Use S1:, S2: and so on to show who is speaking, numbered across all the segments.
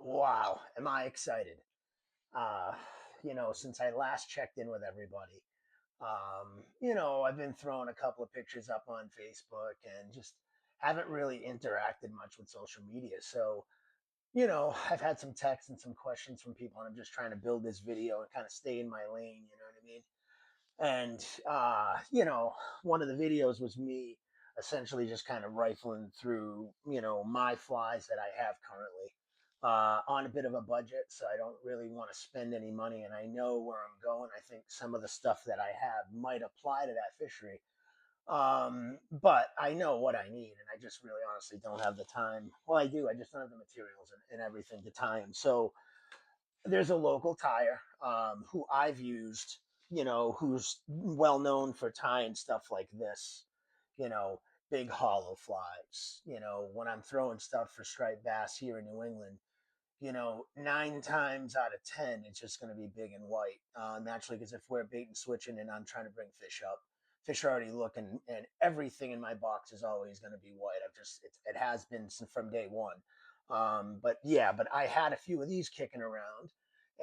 S1: Wow, am I excited. Uh, since I last checked in with everybody, I've been throwing a couple of pictures up on Facebook and just haven't really interacted much with social media. So, I've had some texts and some questions from people, and I'm just trying to build this video and kind of stay in my lane, you know what I mean? And, one of the videos was me essentially just kind of rifling through, my flies that I have currently on a bit of a budget. So I don't really want to spend any money. And I know where I'm going. I think some of the stuff that I have might apply to that fishery. But I know what I need. And I just really honestly don't have the time. Well, I do. I just don't have the materials and everything to tie them. So, there's a local tire who I've used, who's well known for tying stuff like this, you know, big hollow flies. When I'm throwing stuff for striped bass here in New England, 9 times out of 10, it's just going to be big and white. Naturally, because if we're bait and switching and I'm trying to bring fish up, fish are already looking, and everything in my box is always going to be white. It has been from day one. But yeah, but I had a few of these kicking around,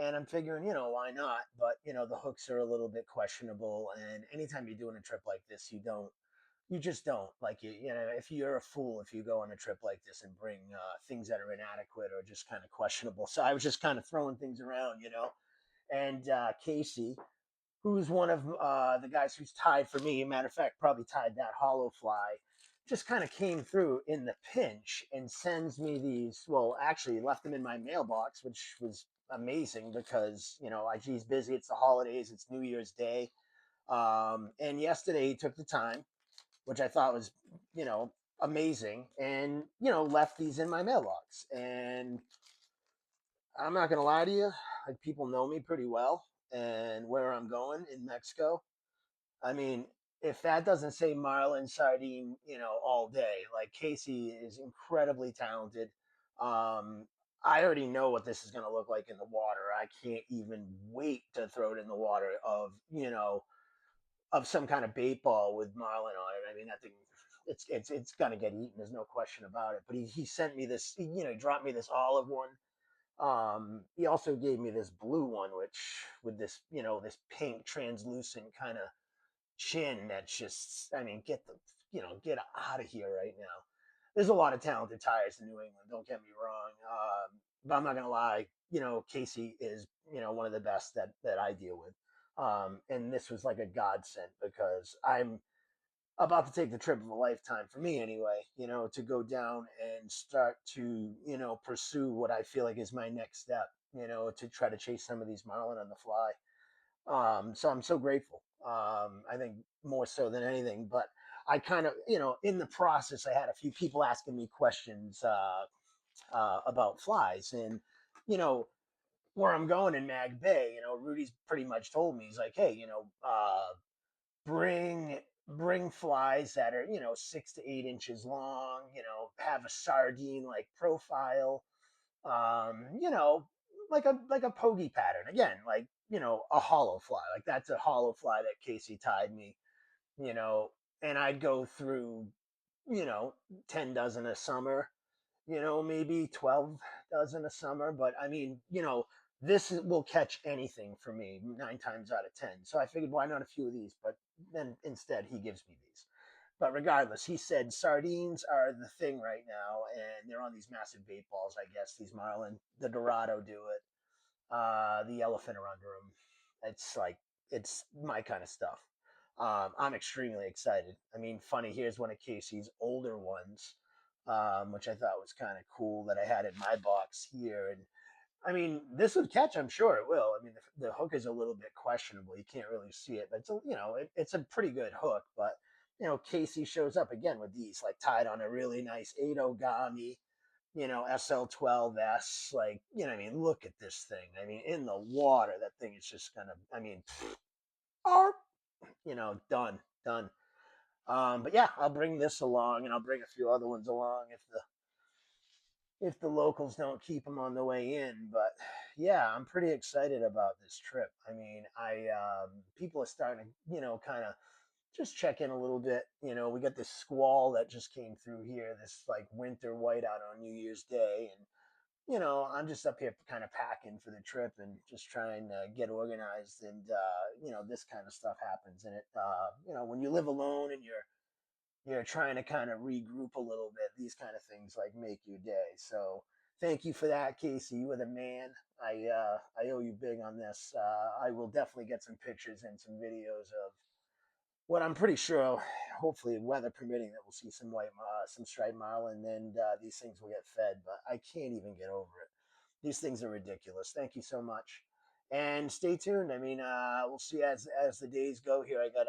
S1: and I'm figuring, why not? But the hooks are a little bit questionable, and anytime you're doing a trip like this, you just don't like if you're a fool if you go on a trip like this and bring things that are inadequate or just kind of questionable. So I was just kind of throwing things around, and Casey, who's one of the guys who's tied for me, matter of fact probably tied that hollow fly, just kind of came through in the pinch and sends me these. Well, actually left them in my mailbox, which was amazing because he's busy, it's the holidays, it's New Year's Day. And yesterday he took the time, which I thought was, amazing, and left these in my mailbox. And I'm not gonna lie to you, like, people know me pretty well and where I'm going in Mexico. I mean, if that doesn't say Marlin, Sardine, all day. Like, Casey is incredibly talented. I already know what this is gonna look like in the water. I can't even wait to throw it in the water of some kind of bait ball with Marlin on it. I mean, that thing, it's gonna get eaten. There's no question about it. But he sent me this. He dropped me this olive one. He also gave me this blue one, which with this this pink translucent kind of chin. That's just, I mean, get out of here right now. There's a lot of talented tires in New England. Don't get me wrong. But I'm not gonna lie. Casey is one of the best that I deal with. And this was like a godsend because I'm about to take the trip of a lifetime for me anyway, to go down and start to, pursue what I feel like is my next step, to try to chase some of these marlin on the fly. So I'm so grateful. I think more so than anything, but I kind of, in the process, I had a few people asking me questions about flies, and, you know, where I'm going in Mag Bay, Rudy's pretty much told me, he's like, hey, bring flies that are 6 to 8 inches long, have a sardine like profile, um you know like a pokey pattern, again, like a hollow fly, like that's a hollow fly that Casey tied me, you know and I'd go through, you know 10 dozen a summer, maybe 12 dozen a summer. But I mean, will catch anything for me 9 times out of 10. So I figured, why not a few of these? But then instead, he gives me these. But regardless, he said sardines are the thing right now, and they're on these massive bait balls. I guess these marlin, the dorado do it. The yellowfin are under them. It's like, it's my kind of stuff. I'm extremely excited. I mean, funny, here's one of Casey's older ones, which I thought was kind of cool, that I had in my box here. And I mean, this would catch. I'm sure it will. I mean, the hook is a little bit questionable. You can't really see it, but it's a pretty good hook. But Casey shows up again with these, like, tied on a really nice 8 SL12S. Like, I mean, look at this thing. I mean, in the water, that thing is just gonna, I mean, arp, done, done. But yeah, I'll bring this along, and I'll bring a few other ones along if the locals don't keep them on the way in. But yeah, I'm pretty excited about this trip. I mean, people are starting to, kind of just check in a little bit. We got this squall that just came through here, this like winter whiteout on New Year's Day, and I'm just up here kind of packing for the trip and just trying to get organized. And, this kind of stuff happens. And when you live alone and you're trying to kind of regroup a little bit, these kind of things like make your day. So thank you for that, Casey. You were the man. I owe you big on this. I will definitely get some pictures and some videos of what I'm pretty sure, hopefully weather permitting, that we'll see some striped marlin, and these things will get fed. But I can't even get over it. These things are ridiculous. Thank you so much, and stay tuned. I mean, we'll see as the days go here. I got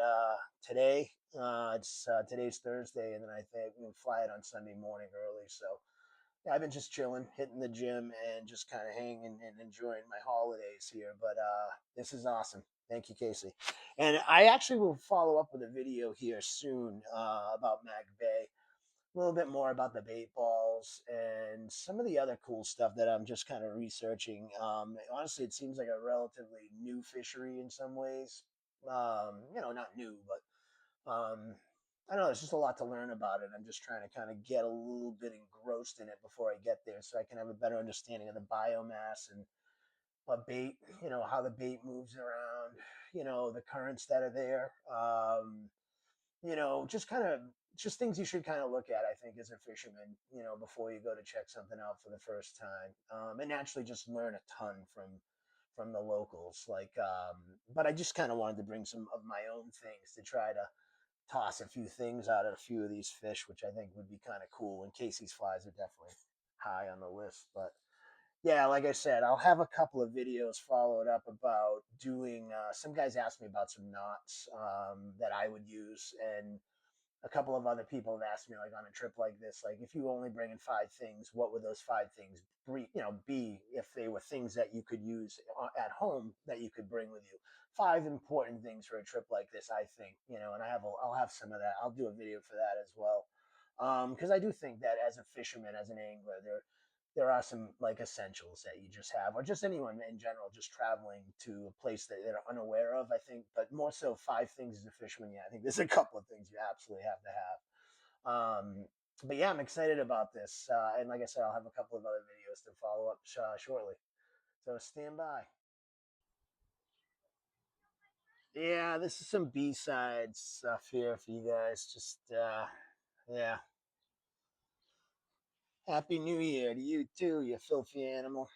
S1: today. It's Today's Thursday, and then I think we'll fly it on Sunday morning early. So yeah, I've been just chilling, hitting the gym, and just kind of hanging and enjoying my holidays here. But this is awesome. Thank you, Casey. And I actually will follow up with a video here soon about Mag Bay, a little bit more about the bait balls and some of the other cool stuff that I'm just kind of researching. Honestly, it seems like a relatively new fishery in some ways. Not new, but I don't know. There's just a lot to learn about it. I'm just trying to kind of get a little bit engrossed in it before I get there, so I can have a better understanding of the biomass and what bait, how the bait moves around, the currents that are there. Just kind of just things you should kind of look at, I think, as a fisherman, before you go to check something out for the first time, and actually just learn a ton from the locals. But I just kind of wanted to bring some of my own things to try to toss a few things out at a few of these fish, which I think would be kind of cool. And Casey's flies are definitely high on the list. But yeah, like I said, I'll have a couple of videos followed up about doing. Some guys asked me about some knots that I would use, and a couple of other people have asked me, like, on a trip like this, like, if you only bring in five things, what would those five things be if they were things that you could use at home that you could bring with you? Five important things for a trip like this, I think, and I'll have some of that. I'll do a video for that as well, because I do think that as a fisherman, as an angler, there are some like essentials that you just have, or just anyone in general, just traveling to a place that they're unaware of. I think, but more so, five things as a fisherman. Yeah, I think there's a couple of things you absolutely have to have. But yeah, I'm excited about this, and like I said, I'll have a couple of other videos to follow up shortly. So stand by. Yeah, this is some B-side stuff here for you guys. Just yeah. Happy New Year to you too, you filthy animal.